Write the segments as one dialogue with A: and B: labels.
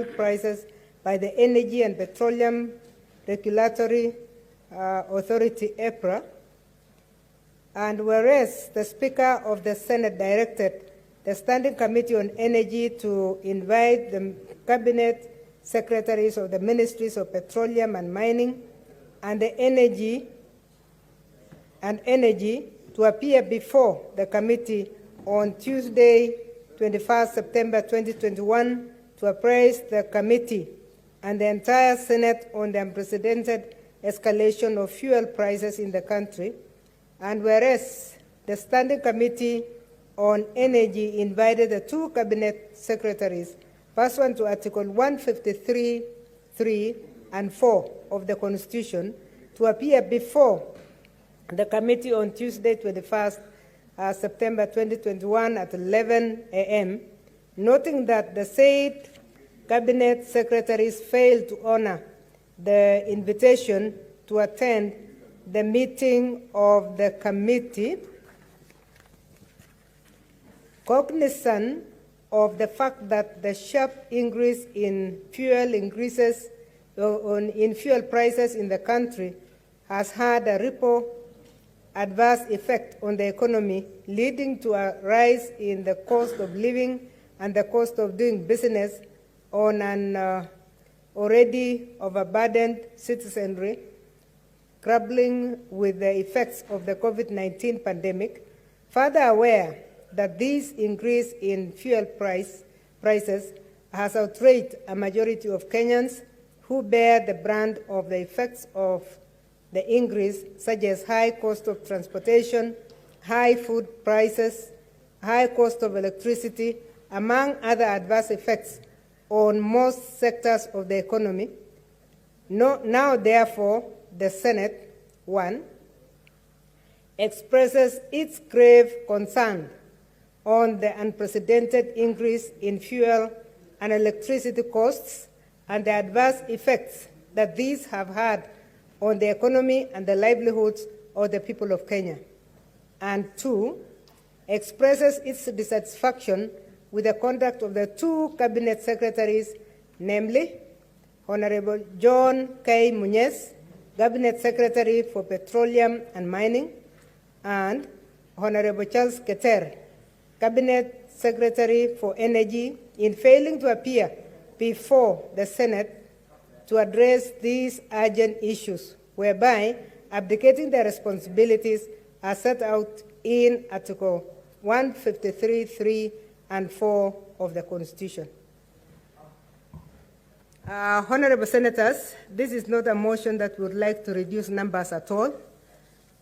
A: prices by the Energy and Petroleum Regulatory Authority, EPRA. And whereas the Speaker of the Senate directed the Standing Committee on Energy to invite the Cabinet Secretaries of the Ministries of Petroleum and Mining and the Energy to appear before the committee on Tuesday, 21st September 2021, to appraise the committee and the entire Senate on the unprecedented escalation of fuel prices in the country. And whereas the Standing Committee on Energy invited the two Cabinet Secretaries pursuant to Article 153(3) and 4 of the Constitution to appear before the committee on Tuesday, 21st September 2021 at 11 a.m., noting that the said Cabinet Secretaries failed to honor the invitation to attend the meeting of the committee, cognizant of the fact that the sharp increase in fuel prices in the country has had a ripple adverse effect on the economy, leading to a rise in the cost of living and the cost of doing business on an already overburdened citizenry, grappling with the effects of the COVID-19 pandemic. Further aware that this increase in fuel prices has outraged a majority of Kenyans who bear the brunt of the effects of the increase, such as high cost of transportation, high food prices, high cost of electricity, among other adverse effects on most sectors of the economy. Now, therefore, the Senate, 1, expresses its grave concern on the unprecedented increase in fuel and electricity costs and the adverse effects that these have had on the economy and the livelihoods of the people of Kenya. And 2, expresses its dissatisfaction with the conduct of the two Cabinet Secretaries, namely Honorable John K. Munez, Cabinet Secretary for Petroleum and Mining, and Honorable Charles Keter, Cabinet Secretary for Energy, in failing to appear before the Senate to address these urgent issues, whereby abdicating their responsibilities as set out in Article 153(3) and 4 of the Constitution. Honorable Senators, this is not a motion that would like to reduce numbers at all.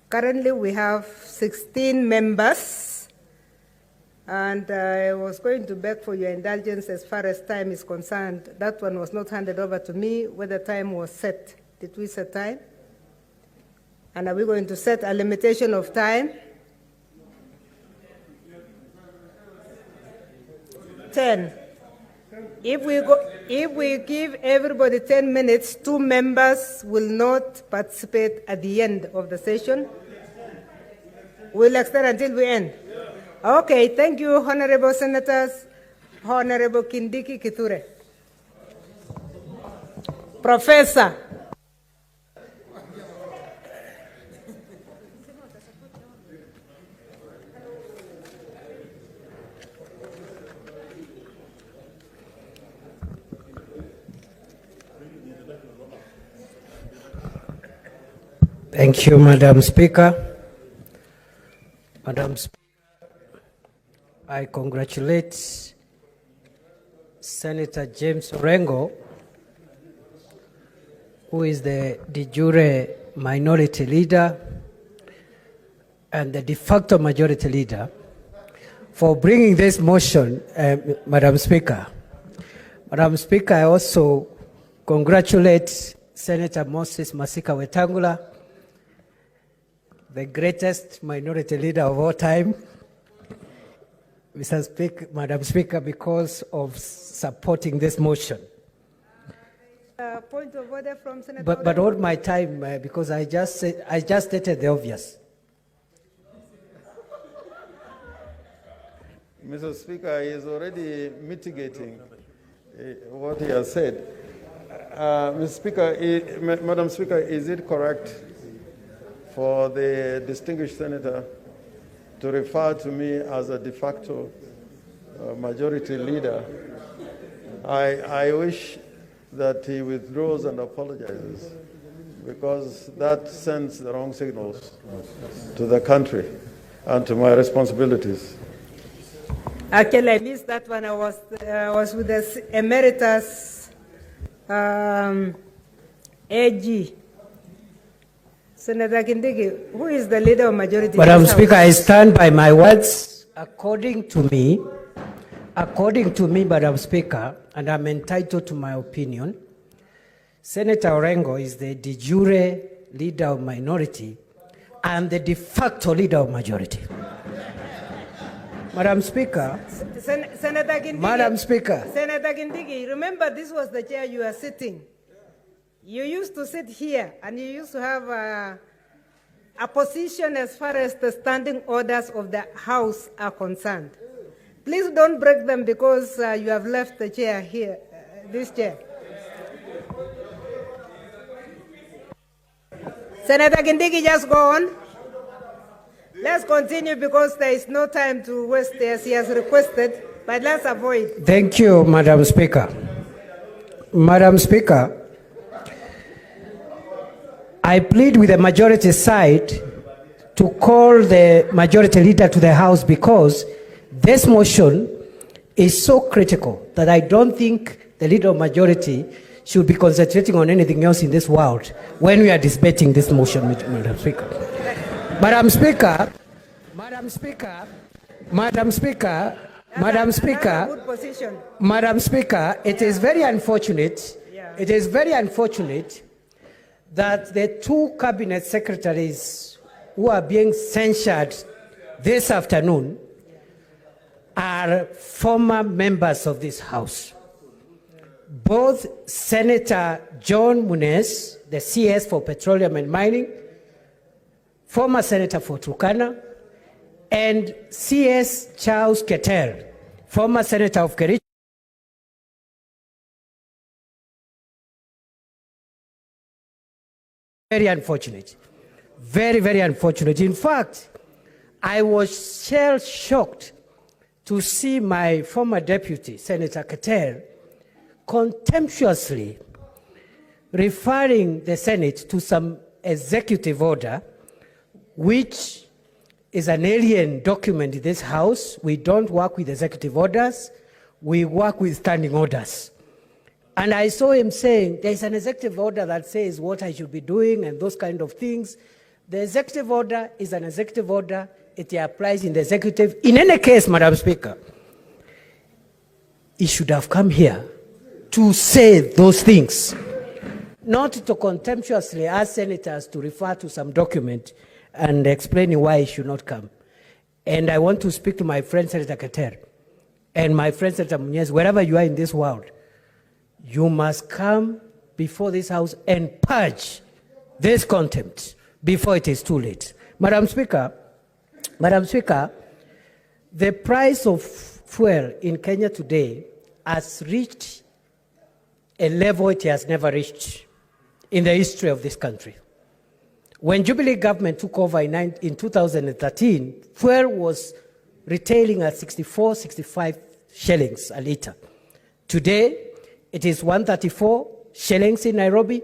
A: Currently, we have 16 members, and I was going to beg for your indulgence as far as time is concerned. That one was not handed over to me, whether time was set. Did we set time? And are we going to set a limitation of time? 10. If we give everybody 10 minutes, 2 members will not participate at the end of the session. We'll extend until we end. Okay, thank you, Honorable Senators. Honorable Kindiki Kithure. Professor.
B: Thank you, Madam Speaker. Madam Speaker, I congratulate Senator James Orengo, who is the de jure minority leader and the de facto majority leader, for bringing this motion, Madam Speaker. Madam Speaker, I also congratulate Senator Moses Masika Wetangula, the greatest minority leader of all time, Madam Speaker, because of supporting this motion.
A: Point of order from Senator.
B: But all my time, because I just stated the obvious.
C: Mr. Speaker, he is already mitigating. what he has said. Mr. Speaker, Madam Speaker, is it correct for the distinguished senator to refer to me as a de facto majority leader? I wish that he withdraws and apologizes, because that sends the wrong signals to the country and to my responsibilities.
A: Actually, I missed that one. I was with the emeritus AG. Senator Kindiki, who is the leader of majority?
B: Madam Speaker, I stand by my words. According to me, Madam Speaker, and I'm entitled to my opinion, Senator Orengo is the de jure leader of minority and the de facto leader of majority. Madam Speaker.
A: Senator Kindiki.
B: Madam Speaker.
A: Senator Kindiki, remember this was the chair you are sitting. You used to sit here and you used to have a position as far as the standing orders of the House are concerned. Please don't break them because you have left the chair here, this chair. Senator Kindiki, just go on. Let's continue because there is no time to waste as he has requested, but let's avoid.
B: Thank you, Madam Speaker. Madam Speaker, I plead with the majority side to call the majority leader to the House because this motion is so critical that I don't think the leader of majority should be concentrating on anything else in this world when we are debating this motion, Madam Speaker. Madam Speaker, Madam Speaker, Madam Speaker, Madam Speaker, Madam Speaker, it is very unfortunate. It is very unfortunate that the two cabinet secretaries who are being censured this afternoon are former members of this House. Both Senator John Munez, the CS for Petroleum and Mining, former Senator for Turkana, and CS Charles Keter, former Senator of Kericho. Very unfortunate. Very, very unfortunate. In fact, I was shell-shocked to see my former deputy, Senator Keter, contemptuously referring the Senate to some executive order, which is an alien document in this House. We don't work with executive orders. We work with standing orders. And I saw him saying, there's an executive order that says what I should be doing and those kind of things. The executive order is an executive order. It applies in the executive. In any case, Madam Speaker, he should have come here to say those things, not to contemptuously ask senators to refer to some document and explaining why he should not come. And I want to speak to my friend Senator Keter and my friend Senator Munez, wherever you are in this world, you must come before this House and purge this contempt before it is too late. Madam Speaker, the price of fuel in Kenya today has reached a level it has never reached in the history of this country. When Jubilee government took over in 2013, fuel was retailing at 64, 65 shillings a litre. Today, it is 134 shillings in Nairobi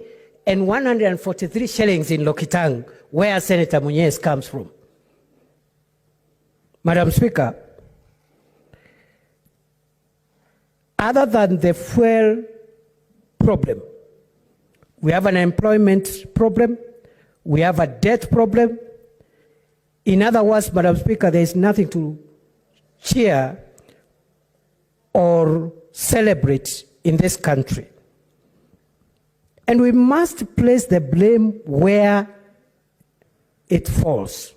B: and 143 shillings in Lokitang, where Senator Munez comes from. Madam Speaker, other than the fuel problem, we have an employment problem, we have a debt problem. In other words, Madam Speaker, there is nothing to cheer or celebrate in this country. And we must place the blame where it falls.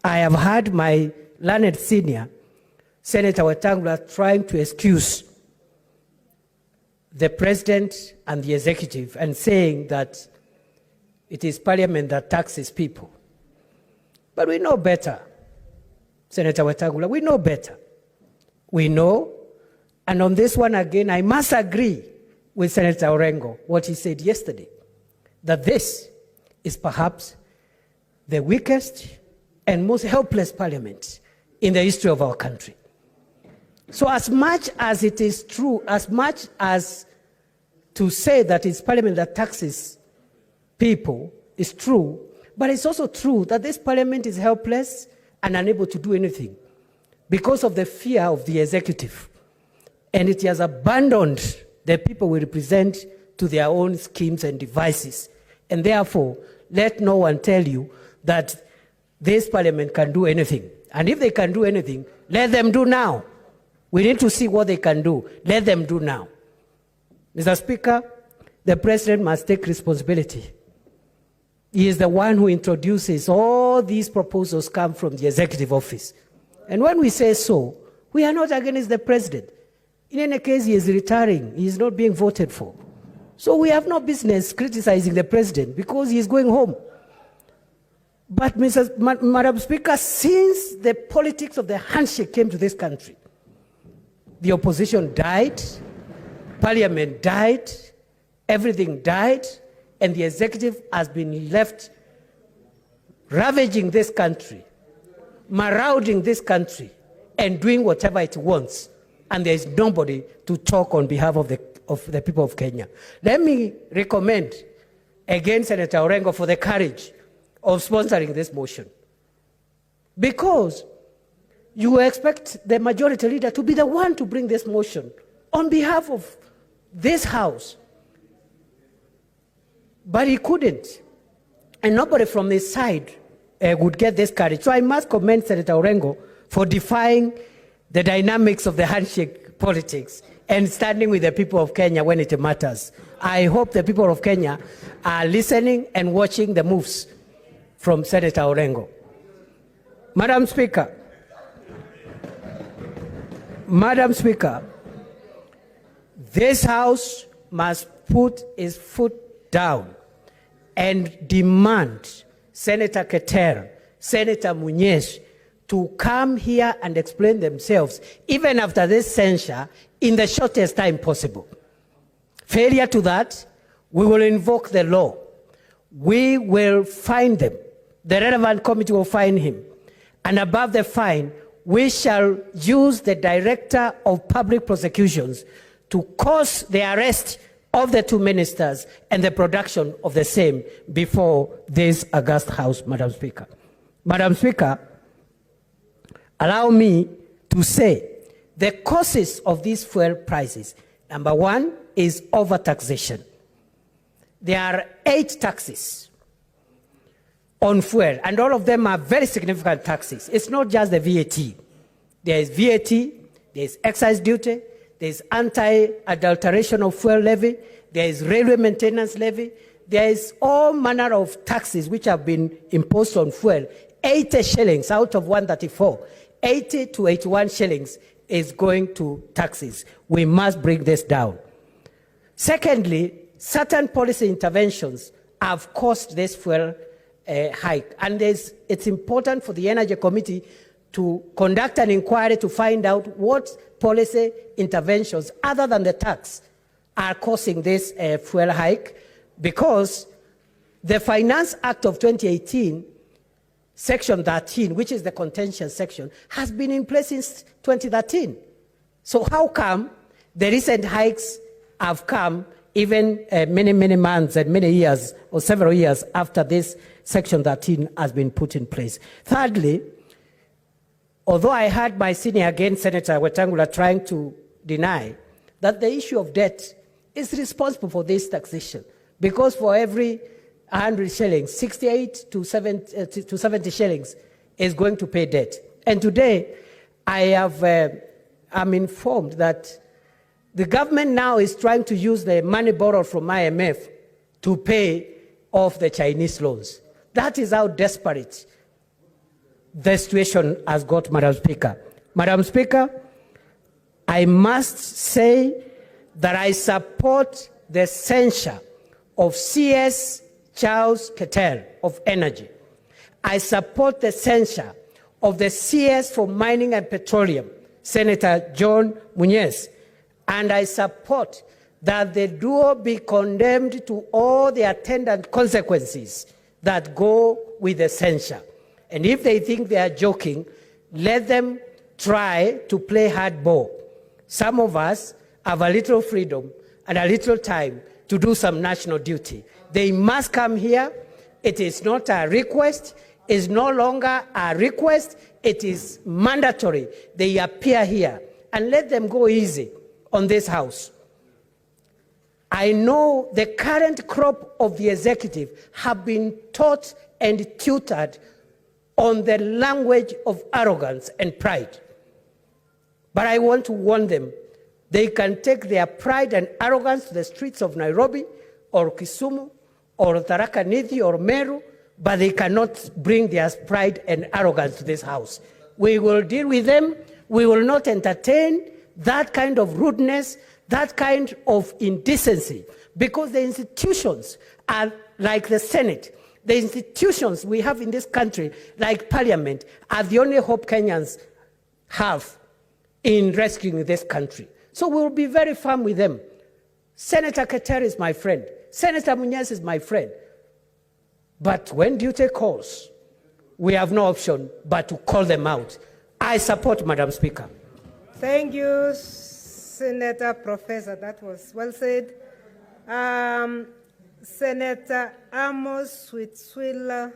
B: I have heard my learned senior, Senator Wetangula, trying to excuse the president and the executive and saying that it is parliament that taxes people. But we know better, Senator Wetangula, we know better. We know, And on this one again, I must agree with Senator Orengo, what he said yesterday, that this is perhaps the weakest and most helpless parliament in the history of our country. So as much as it is true, as much as to say that it's parliament that taxes people is true, but it's also true that this parliament is helpless and unable to do anything because of the fear of the executive. And it has abandoned the people we represent to their own schemes and devices. And therefore, let no one tell you that this parliament can do anything. And if they can do anything, let them do now. We need to see what they can do. Let them do now. Mr. Speaker, the president must take responsibility. He is the one who introduces all these proposals come from the executive office. And when we say so, we are not against the president. In any case, he is retiring. He is not being voted for. So we have no business criticizing the president because he is going home. But, Madam Speaker, since the politics of the handshake came to this country, the opposition died, parliament died, everything died, and the executive has been left ravaging this country, marauding this country, and doing whatever it wants. And there is nobody to talk on behalf of the people of Kenya. Let me recommend again Senator Orengo for the courage of sponsoring this motion. Because you expect the majority leader to be the one to bring this motion on behalf of this House. But he couldn't. And nobody from his side would get this courage. So I must commend Senator Orengo for defying the dynamics of the handshake politics and standing with the people of Kenya when it matters. I hope the people of Kenya are listening and watching the moves from Senator Orengo. Madam Speaker, this House must put its foot down and demand Senator Keter, Senator Munyes, to come here and explain themselves, even after this censure, in the shortest time possible. Failure to that, we will invoke the law. We will fine them. The relevant committee will fine him. And above the fine, we shall use the Director of Public Prosecutions to cause the arrest of the two ministers and the production of the same before this august House, Madam Speaker. Madam Speaker, allow me to say the causes of these fuel prices. Number one is overtaxation. There are 8 taxes on fuel, and all of them are very significant taxes. It's not just the VAT. There is VAT, there is excise duty, there is anti-adulteration of fuel levy, there is railway maintenance levy, there is all manner of taxes which have been imposed on fuel. 80 shillings out of 134, 80 to 81 shillings is going to taxes. We must bring this down. Secondly, certain policy interventions have caused this fuel hike. And it's important for the Energy Committee to conduct an inquiry to find out what policy interventions, other than the tax, are causing this fuel hike, because the Finance Act of 2018, Section 13, which is the contentious section, has been in place since 2013. So how come the recent hikes have come even many months and many years or several years after this Section 13 has been put in place? Thirdly, although I heard my senior again, Senator Wetangula, trying to deny that the issue of debt is responsible for this taxation, because for every 100 shillings, 68 to 70 shillings is going to pay debt. And today, I'm informed that the government now is trying to use the money borrowed from IMF to pay off the Chinese loans. That is how desperate the situation has got, Madam Speaker. Madam Speaker, I must say that I support the censure of CS Charles Keter of Energy. I support the censure of the CS for Mining and Petroleum, Senator John Munyes. And I support that the duo be condemned to all the attendant consequences that go with the censure. And if they think they are joking, let them try to play hardball. Some of us have a little freedom and a little time to do some national duty. They must come here. It is not a request. It's no longer a request. It is mandatory. They appear here, and let them go easy on this house. I know the current crop of the executive have been taught and tutored on the language of arrogance and pride. But I want to warn them, they can take their pride and arrogance to the streets of Nairobi or Kisumu or Tharaka Nithi or Meru, but they cannot bring their pride and arrogance to this house. We will deal with them. We will not entertain that kind of rudeness, that kind of indecency, because the institutions are like the Senate. The institutions we have in this country, like Parliament, are the only hope Kenyans have in rescuing this country. So we will be very firm with them. Senator Keter is my friend. Senator Munyes is my friend. But when duty calls, we have no option but to call them out. I support, Madam Speaker.
A: Thank you, Senator Professor. That was well said. Senator Amos Witswila